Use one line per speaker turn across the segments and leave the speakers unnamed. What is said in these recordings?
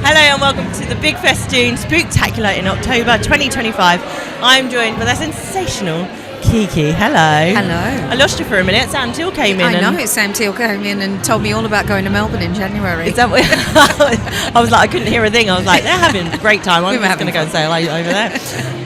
Hello and welcome to the Big Festoon Spooktacular in October 2025. I'm joined by that sensational Kiki. Hello.
Hello.
I lost you for a minute. Sam Teal came in.
I know, Sam Teal came in and told me all about going to Melbourne in January.
Is that what I was like, I couldn't hear a thing. I was like, they're having a great time. I'm just going to go and say hello over there.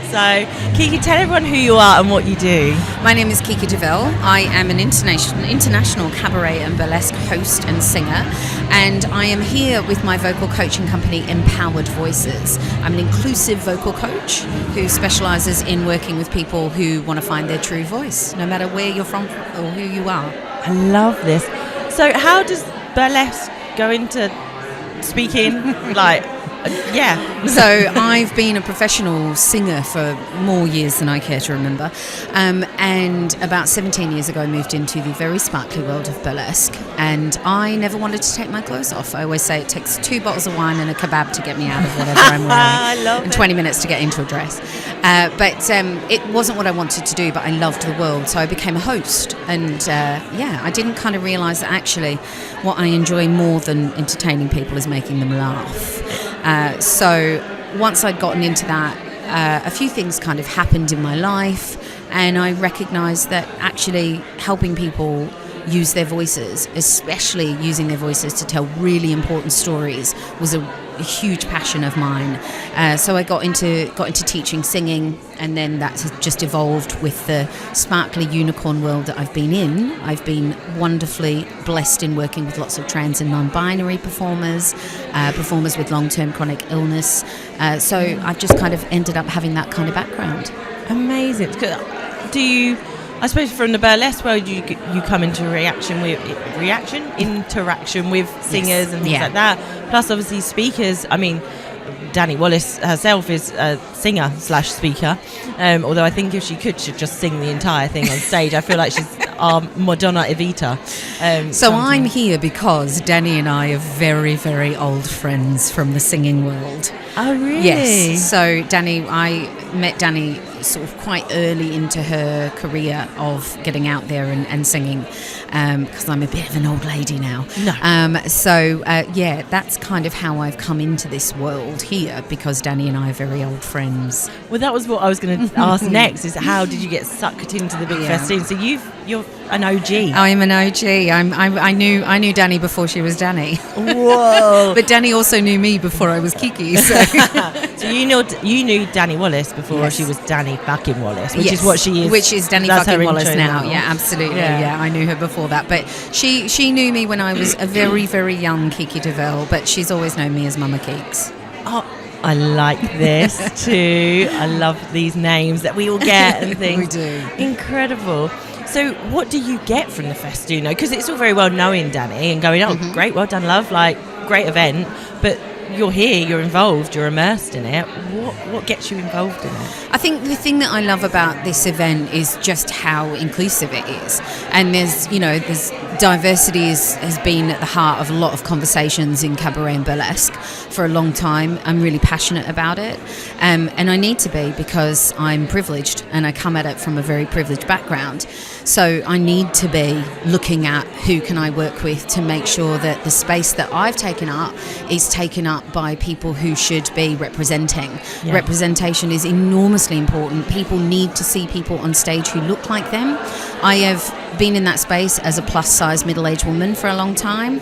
So, Kiki, tell everyone who you are and what you do.
My name is Kiki Deville. I am an international cabaret and burlesque host and singer, and I am here with my vocal coaching company, Empowered Voices. I'm an inclusive vocal coach who specialises in working with people who want to find their true voice, no matter where you're from or who you are.
I love this. So, how does burlesque go into speaking?
So I've been a professional singer for more years than I care to remember, and about 17 years ago I moved into the very sparkly world of burlesque, and I never wanted to take my clothes off. I always say it takes 2 bottles of wine and a kebab to get me out of whatever I'm wearing.
I love
and
it.
20 minutes to get into a dress. But it wasn't what I wanted to do, but I loved the world, so I became a host, and I didn't kind of realise that actually what I enjoy more than entertaining people is making them laugh. So once I'd gotten into that, a few things kind of happened in my life, and I recognised that actually helping people use their voices, especially using their voices to tell really important stories, was a huge passion of mine. So I got into teaching singing, and then that has just evolved with the sparkly unicorn world that I've been in. I've been wonderfully blessed in working with lots of trans and non-binary performers with long-term chronic illness. So I've just kind of ended up having that kind of background.
Amazing. Do you, I suppose, from the burlesque world, you come into interaction with singers and things like that. Plus, obviously, speakers. I mean, Danny Wallace herself is a singer/speaker. Although I think if she could, she'd just sing the entire thing on stage. I feel like she's our Madonna Evita.
So I'm here because Danny and I are very, very old friends from the singing world.
Oh, really?
Yes. So I met Danny sort of quite early into her career of getting out there and singing, because I'm a bit of an old lady now.
No.
That's kind of how I've come into this world here, because Danny and I are very old friends.
Well, that was what I was going to ask next, is how did you get sucked into the Big Festoon? So you're an OG.
I'm an OG. I knew Danny before she was Danny.
Whoa.
But Danny also knew me before I was Kiki. So,
so you knew Danny Wallace before she was Danny fucking Wallace, which is what she is.
Which is Danny fucking Wallace now. Yeah, absolutely.
Yeah.
Yeah, I knew her before that. But she knew me when I was a very, very young Kiki Deville, but she's always known me as Mama Keeks.
Oh, I like this too. I love these names that we all get and things.
We do.
Incredible. So what do you get from the Festoon? Because it's all very well knowing Danny and going, great, well done, love, like, great event, but you're here, you're involved, you're immersed in it. What gets you involved in it?
I think the thing that I love about this event is just how inclusive it is. And there's diversity has been at the heart of a lot of conversations in cabaret and burlesque for a long time. I'm really passionate about it. And I need to be, because I'm privileged and I come at it from a very privileged background. So I need to be looking at who can I work with to make sure that the space that I've taken up is taken up by people who should be representing. Yeah. Representation is enormously important. People need to see people on stage who look like them. I have been in that space as a plus-size middle-aged woman for a long time.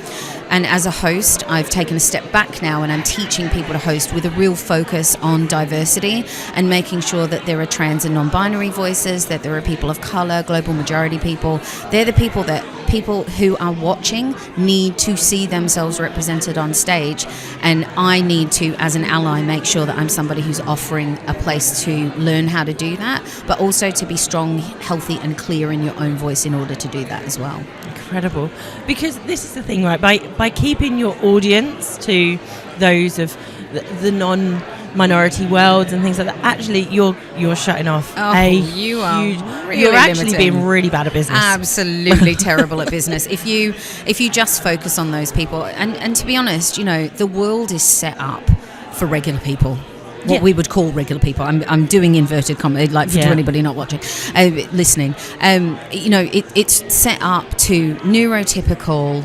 And as a host, I've taken a step back now, and I'm teaching people to host with a real focus on diversity and making sure that there are trans and non-binary voices, that there are people of colour, global majority people. They're the people that people who are watching need to see themselves represented on stage. And I need to, as an ally, make sure that I'm somebody who's offering a place to learn how to do that, but also to be strong, healthy and clear in your own voice in order to do that as well.
Incredible. Because this is the thing, right? By keeping your audience to those of the non-minority worlds and things like that, actually you're shutting off
you're
actually limiting. Being really bad at business.
Absolutely terrible at business. If you just focus on those people, and to be honest, the world is set up for regular people. What we would call regular people. I'm doing inverted commas, like for anybody not watching, listening. It's set up to neurotypical,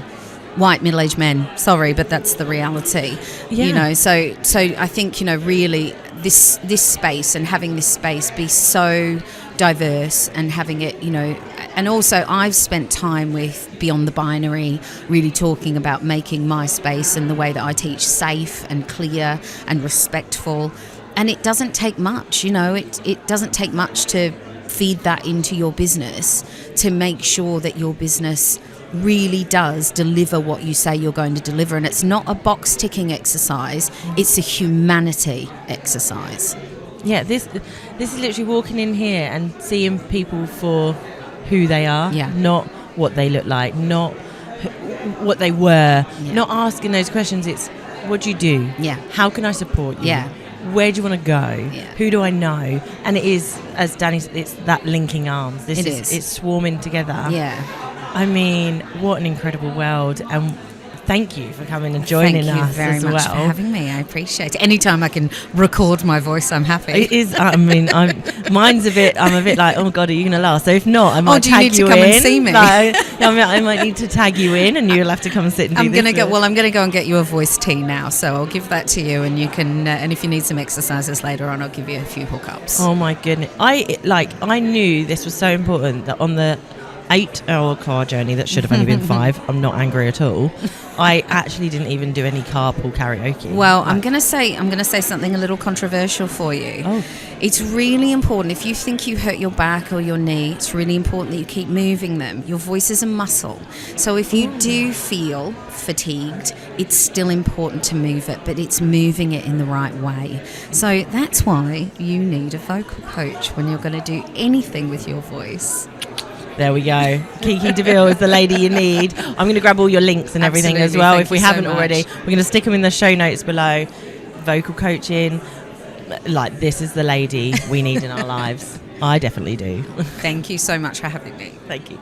white middle-aged men. Sorry, but that's the reality.
Yeah.
You know, so I think, you know, really this space and having this space be so diverse and having it, you know, and also I've spent time with Beyond the Binary, really talking about making my space and the way that I teach safe and clear and respectful. And it doesn't take much, you know, it doesn't take much to feed that into your business to make sure that your business really does deliver what you say you're going to deliver. And it's not a box ticking exercise, it's a humanity exercise.
Yeah, this is literally walking in here and seeing people for who they are, not what they look like, not what they were, not asking those questions. It's what do you do? How can I support you? Where do you want to go? Who do I know? And it is, as Danny said, it's that linking arms. It's swarming together. I mean, what an incredible world. And thank you for coming and joining us as well.
Thank you very much for having me. I appreciate it. Anytime I can record my voice, I'm happy.
It is. I mean, mine's a bit. I'm a bit like, oh God, are you going to laugh? So if not, I might tag you in.
Oh, do you need to come and see me?
Like, I might need to tag you in, and you'll have to come and sit and do
I'm going to go and get you a voice tea now. So I'll give that to you, and you can. And if you need some exercises later on, I'll give you a few hookups.
Oh my goodness! I knew this was so important that on the 8-hour car journey that should have only been 5. I'm not angry at all. I actually didn't even do any carpool karaoke.
Well, I'm going to say something a little controversial for you.
Oh.
It's really important if you think you hurt your back or your knee, it's really important that you keep moving them. Your voice is a muscle. So if you do feel fatigued, it's still important to move it, but it's moving it in the right way. So that's why you need a vocal coach when you're going to do anything with your voice.
There we go. Kiki Deville is the lady you need. I'm going to grab all your links and everything as well. If we haven't already, we're going to stick them in the show notes below. Vocal coaching, like this is the lady we need in our lives. I definitely do.
Thank you so much for having me.
Thank you.